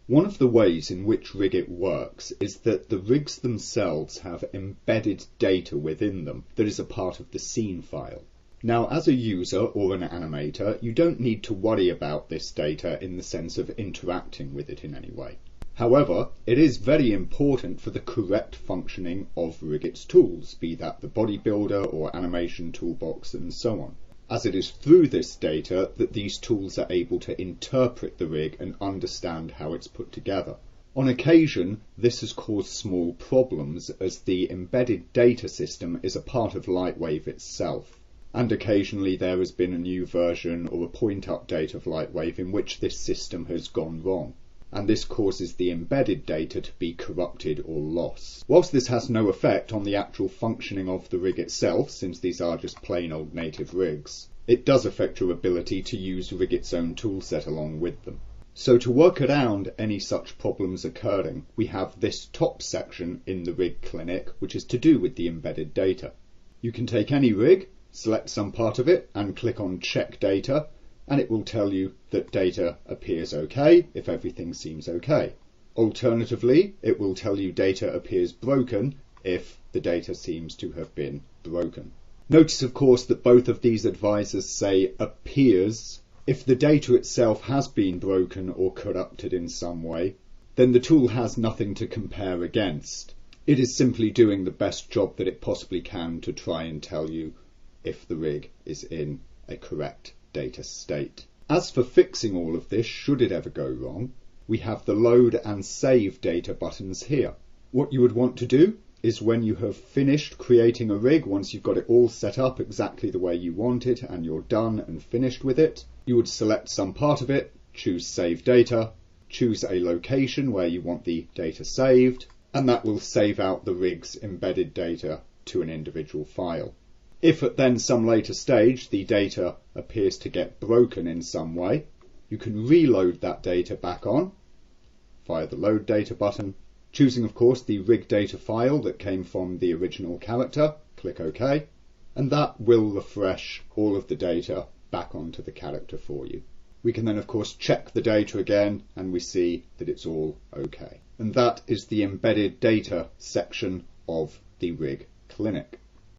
One of the ways in which RHiggit works is that the rigs themselves have embedded data within them that is a part of the scene file. Now, as a user or an animator, you don't need to worry about this data in the sense of interacting with it in any way. However, it is very important for the correct functioning of RHiggit's tools, be that the bodybuilder or animation toolbox and so on, as it is through this data that these tools are able to interpret the rig and understand how it's put together. On occasion, this has caused small problems as the embedded data system is a part of Lightwave itself, and occasionally there has been a new version or a point update of Lightwave in which this system has gone wrong, and this causes the embedded data to be corrupted or lost. Whilst this has no effect on the actual functioning of the rig itself, since these are just plain old native rigs, it does affect your ability to use RHiggit's own toolset along with them. So to work around any such problems occurring, we have this top section in the Rig Clinic, which is to do with the embedded data. You can take any rig, select some part of it, and click on Check Data, and it will tell you that data appears okay if everything seems okay. Alternatively, it will tell you data appears broken if the data seems to have been broken. Notice, of course, that both of these advisors say appears. If the data itself has been broken or corrupted in some way, then the tool has nothing to compare against. It is simply doing the best job that it possibly can to try and tell you if the rig is in a correct data state. As for fixing all of this, should it ever go wrong, we have the load and save data buttons here. What you would want to do is when you have finished creating a rig, once you've got it all set up exactly the way you want it and you're done and finished with it, you would select some part of it, choose Save Data, choose a location where you want the data saved, and that will save out the rig's embedded data to an individual file. If at then some later stage the data appears to get broken in some way, you can reload that data back on via the Load Data button, choosing of course the rig data file that came from the original character, click OK, and that will refresh all of the data back onto the character for you. We can then of course check the data again and we see that it's all OK. And that is the embedded data section of the Rig Clinic.